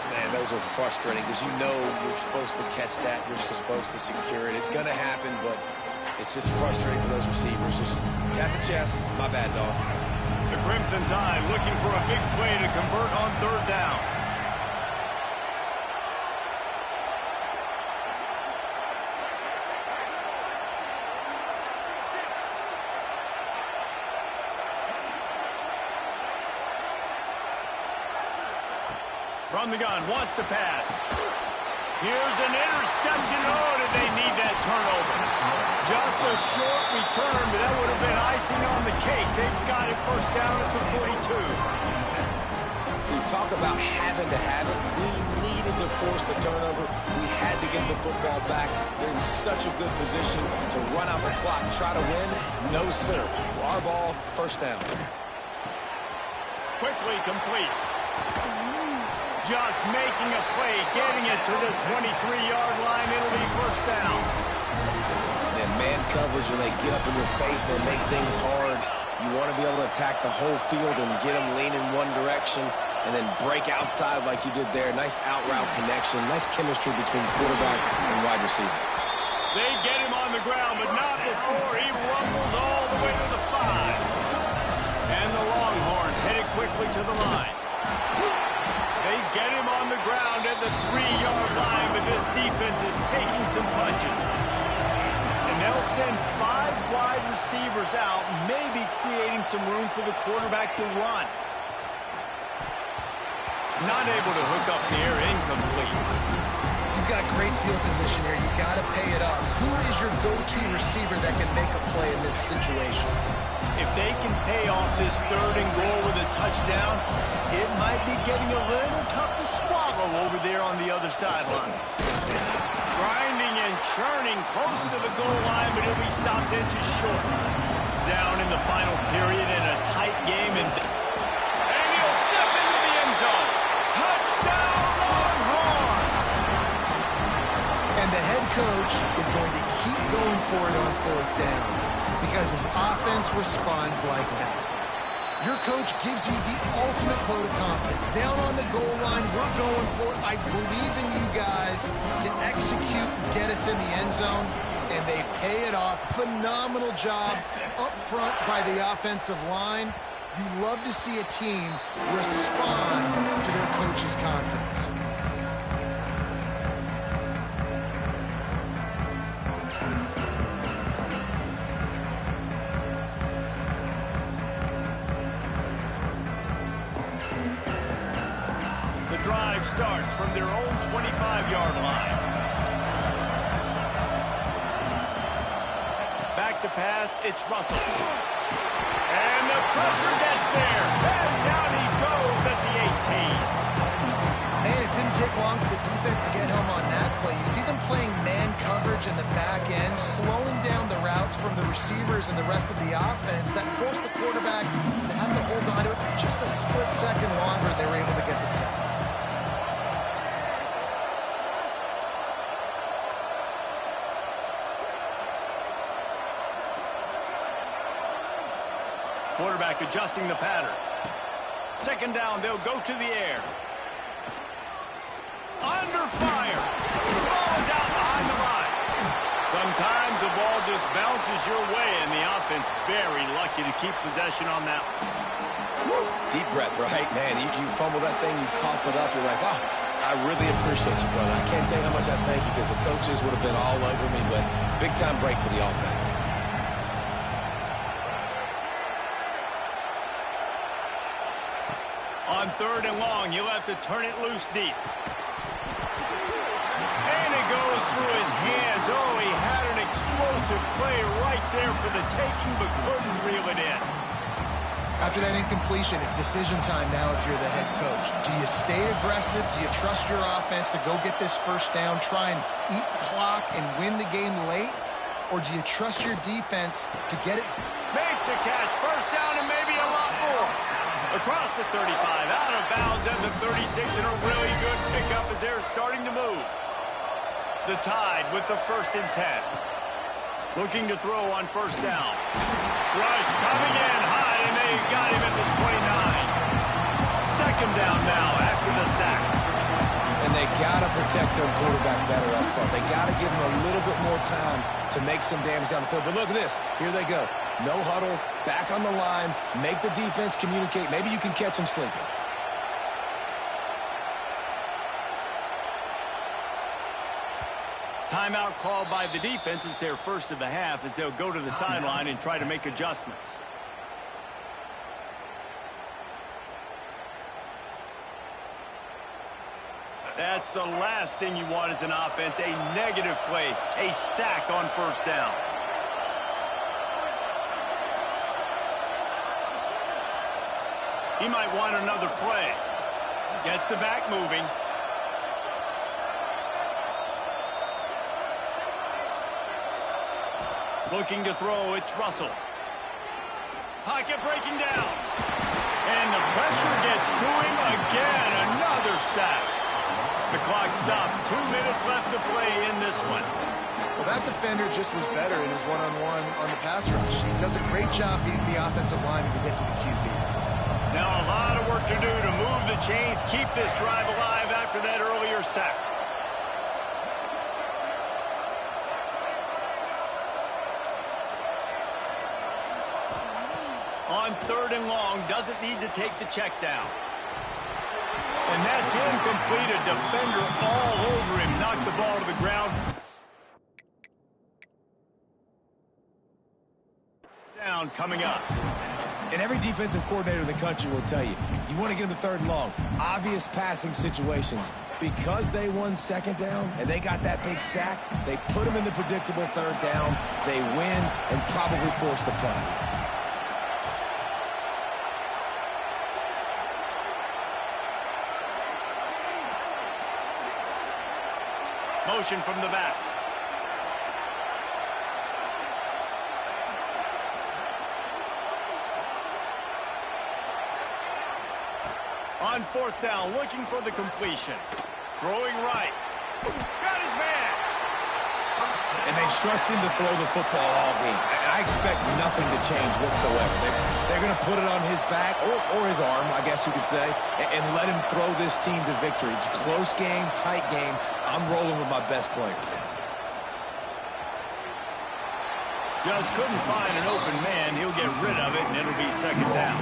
Man, those are frustrating because you know you're supposed to catch that. You're supposed to secure it. It's going to happen, but it's just frustrating for those receivers. Just tap the chest. My bad, dog. The Crimson Tide looking for a big play to convert on 3rd down. From the gun, wants to pass. Here's an interception. Oh, did they need that turnover? Just a short return, but that would have been icing on the cake. They've got it 1st down at the 42. We talk about having to have it. We needed to force the turnover. We had to get the football back. They're in such a good position to run out the clock, try to win. No, sir. Our ball, 1st down. Quickly complete. Just making a play, getting it to the 23-yard line. It'll be 1st down. And man coverage, when they get up in your face, they make things hard. You want to be able to attack the whole field and get them leaning one direction and then break outside like you did there. Nice out route connection. Nice chemistry between quarterback and wide receiver. They get him on the ground, but not before he rumbles all the way to the 5. And the Longhorns headed quickly to the line. They get him on the ground at the 3-yard line, but this defense is taking some punches. And they'll send 5 wide receivers out, maybe creating some room for the quarterback to run. Not able to hook up the air, incomplete. got great field position here. You got to pay it off. Who is your go-to receiver that can make a play in this situation? If they can pay off this 3rd and goal with a touchdown, it might be getting a little tough to swallow over there on the other sideline. Grinding and churning close to the goal line, but he'll be stopped inches short. Down in the final period in a tight game, and he'll step into the end zone. Touchdown, Longhorn! And the head coach is going to keep going for it on 4th down because his offense responds like that. Your coach gives you the ultimate vote of confidence. Down on the goal line, we're going for it. I believe in you guys to execute and get us in the end zone, and they pay it off. Phenomenal job up front by the offensive line. You love to see a team respond to their coach's confidence. Drive starts from their own 25-yard line. Back to pass, it's Russell. And the pressure gets there. And down he goes at the 18. Man, it didn't take long for the defense to get home on that play. You see them playing man coverage in the back end, slowing down the routes from the receivers and the rest of the offense. That forced the quarterback to have to hold on to it for just a split second longer. They were able to get the sack. Quarterback adjusting the pattern. 2nd down, they'll go to the air. Under fire. The ball is out behind the line. Sometimes the ball just bounces your way, and the offense very lucky to keep possession on that one. Deep breath, right? Man, you fumble that thing, you cough it up, you're like, oh, I really appreciate you, brother. I can't tell you how much I thank you because the coaches would have been all over me, but big-time break for the offense. On 3rd and long, you'll have to turn it loose deep. And it goes through his hands. Oh, he had an explosive play right there for the taking, but couldn't reel it in. After that incompletion, it's decision time now if you're the head coach. Do you stay aggressive? Do you trust your offense to go get this 1st down, try and eat clock and win the game late? Or do you trust your defense to get it? Makes a catch. 1st down and maybe a lot more. Across the 35, out of bounds at the 36, and a really good pickup as they're starting to move. The Tide with the 1st and 10. Looking to throw on 1st down. Rush coming in high, and they got him at the 29. 2nd down now after the sack. And they got to protect their quarterback better up front. They got to give him a little bit more time to make some damage down the field. But look at this. Here they go. No huddle, back on the line, make the defense communicate. Maybe you can catch them sleeping. Timeout called by the defense. It's their 1st of the half as they'll go to the sideline and try to make adjustments. That's the last thing you want as an offense, a negative play, a sack on 1st down. He might want another play. Gets the back moving. Looking to throw, it's Russell. Pocket breaking down. And the pressure gets to him again. Another sack. The clock stops. 2 minutes left to play in this one. Well, that defender just was better in his one-on-one on the pass rush. He does a great job beating the offensive lineman to get to the QB. Now a lot of work to do to move the chains, keep this drive alive after that earlier sack. On 3rd and long, doesn't need to take the check down. And that's incomplete. A defender all over him. Knocked the ball to the ground. Down coming up. And every defensive coordinator in the country will tell you, you want to get them to third and long. Obvious passing situations. Because they won second down and they got that big sack, they put them in the predictable third down. They win and probably force the punt. Motion from the back. On fourth down, looking for the completion. Throwing right. Got his man. And they've trusted him to throw the football all game. And I expect nothing to change whatsoever. They're going to put it on his back, or his arm, I guess you could say, and let him throw this team to victory. It's a close game, tight game. I'm rolling with my best player. Just couldn't find an open man. He'll get rid of it, and it'll be second down.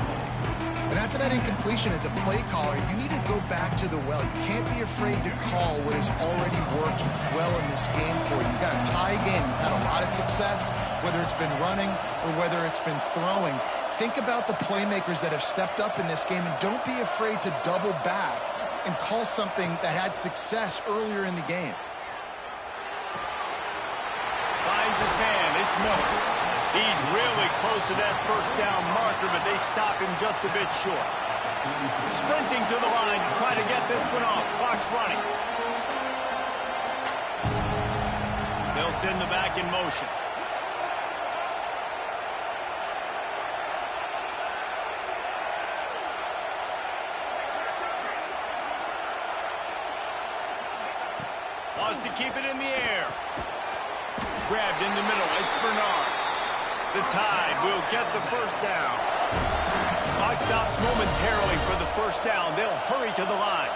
And after that incompletion as a play caller, you need to go back to the well. You can't be afraid to call what has already worked well in this game for you. You've got a tie game. You've had a lot of success, whether it's been running or whether it's been throwing. Think about the playmakers that have stepped up in this game, and don't be afraid to double back and call something that had success earlier in the game. Finds his man. It's Miller. He's really close to that first down marker, but they stop him just a bit short. Sprinting to the line to try to get this one off. Clock's running. They'll send the back in motion. Wants to keep it in the air. Grabbed in the middle. It's Bernard. The Tide will get the first down. Clock stops momentarily for the first down. They'll hurry to the line.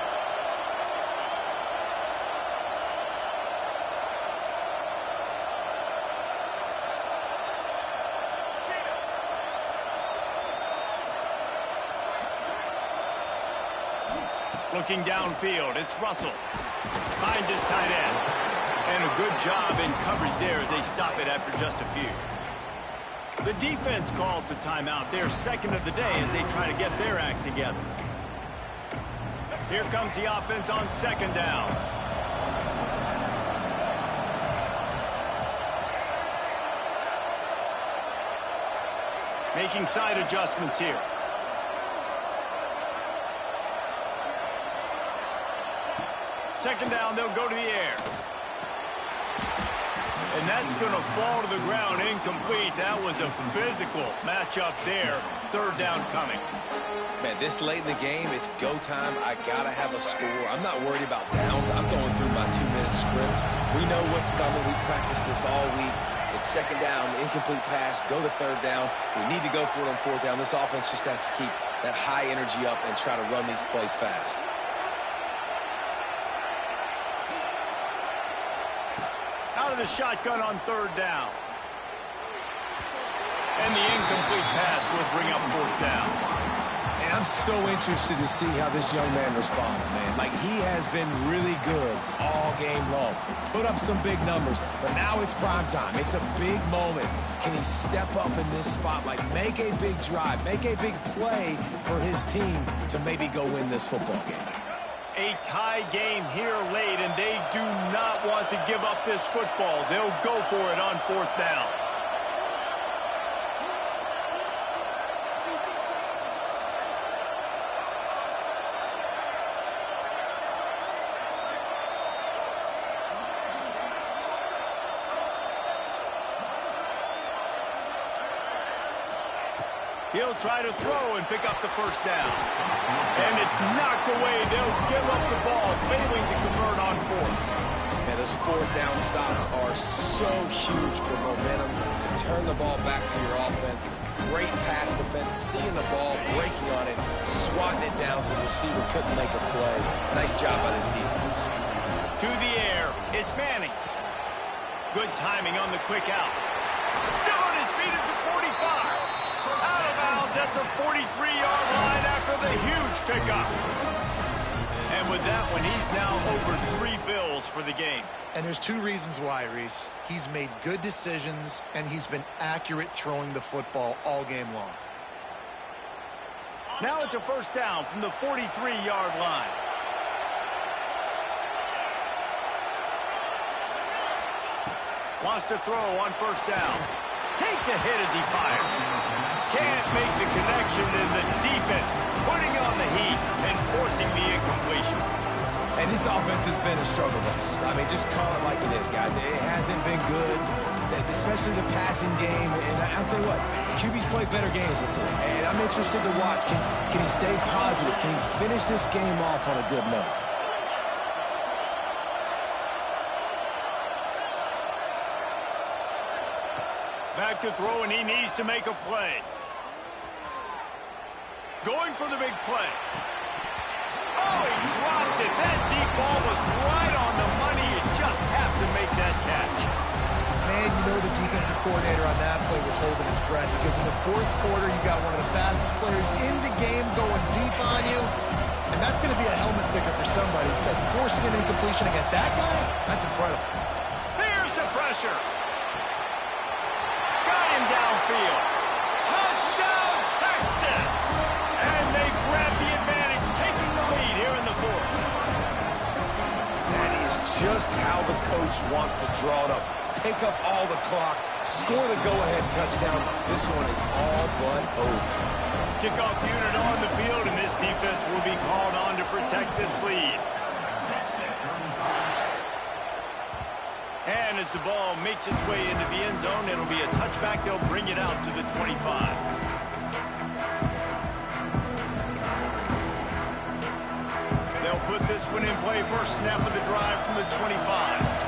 Looking downfield, it's Russell. Finds his tight end. And a good job in coverage there as they stop it after just a few. The defense calls the timeout. They're second of the day as they try to get their act together. Here comes the offense on second down. Making side adjustments here. Second down, they'll go to the air. And that's going to fall to the ground incomplete. That was a physical matchup there. Third down coming. Man, this late in the game, it's go time. I got to have a score. I'm not worried about downs. I'm going through my 2-minute script. We know what's coming. We practiced this all week. It's second down, incomplete pass, go to third down. If we need to go for it on fourth down, this offense just has to keep that high energy up and try to run these plays fast. Out of the shotgun on third down. And the incomplete pass will bring up fourth down. And I'm so interested to see how this young man responds, man. Like, he has been really good all game long. Put up some big numbers, but now it's prime time. It's a big moment. Can he step up in this spotlight, make a big drive, make a big play for his team to maybe go win this football game? A tie game here late, and they do not want to give up this football. They'll go for it on fourth down. He'll try to throw and pick up the first down. And it's knocked away. They'll give up the ball, failing to convert on fourth. Man, those fourth down stops are so huge for momentum to turn the ball back to your offense. Great pass defense, seeing the ball, breaking on it, swatting it down so the receiver couldn't make a play. Nice job by this defense. To the air, it's Manning. Good timing on the quick out. Still on his feet at the 45. Out of bounds at the 43-yard line after the huge pickup. And with that one, he's now over 3 bills for the game. And there's 2 reasons why, Reese. He's made good decisions, and he's been accurate throwing the football all game long. Now it's a first down from the 43-yard line. Wants to throw on first down. Takes a hit as he fires. Can't make the connection, and the defense putting on the heat and forcing the incompletion. And this offense has been a struggle bus. I mean, just call it like it is, guys. It hasn't been good, especially the passing game. And I'll tell you what, QB's played better games before. And I'm interested to watch. Can he stay positive? Can he finish this game off on a good note? Back to throw, and he needs to make a play. Going for the big play. Oh, he dropped it. That deep ball was right on the money. You just have to make that catch. Man, you know the defensive coordinator on that play was holding his breath, because in the fourth quarter, you got one of the fastest players in the game going deep on you, and that's going to be a helmet sticker for somebody. But forcing an incompletion against that guy, that's incredible. Here's the pressure. Got him downfield. Touchdown, Texas! And they grab the advantage, taking the lead here in the fourth. That is just how the coach wants to draw it up. Take up all the clock, score the go-ahead touchdown. This one is all but over. Kickoff unit on the field, and this defense will be called on to protect this lead. And as the ball makes its way into the end zone, it'll be a touchback. They'll bring it out to the 25. They'll put this one in play. First snap of the drive from the 25.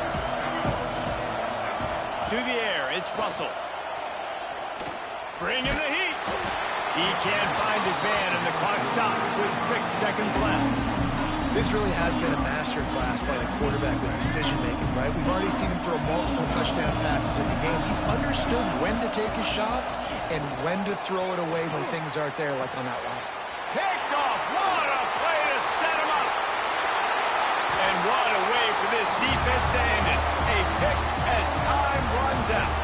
To the air, it's Russell. Bringing the heat. He can't find his man, and the clock stops with 6 seconds left. This really has been a master class by the quarterback with decision-making, right? We've already seen him throw multiple touchdown passes in the game. He's understood when to take his shots and when to throw it away when things aren't there, like on that last one. Picked off. What a play to set him up. And what a way for this defense to end it. A pick as time runs out.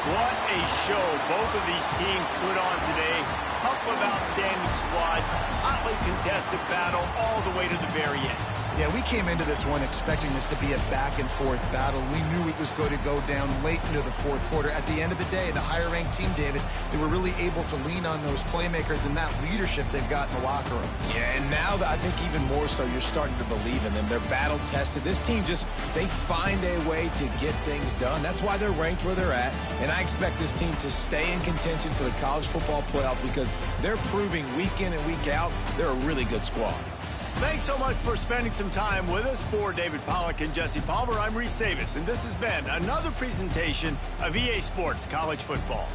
What a show both of these teams put on today. Couple of outstanding squads. Hotly contested battle all the way to the very end. Yeah, we came into this one expecting this to be a back-and-forth battle. We knew it was going to go down late into the fourth quarter. At the end of the day, the higher-ranked team, David, they were really able to lean on those playmakers and that leadership they've got in the locker room. Yeah, and now I think even more so, you're starting to believe in them. They're battle-tested. This team they find a way to get things done. That's why they're ranked where they're at, and I expect this team to stay in contention for the college football playoff because they're proving week in and week out they're a really good squad. Thanks so much for spending some time with us. For David Pollack and Jesse Palmer, I'm Reese Davis, and this has been another presentation of EA Sports College Football.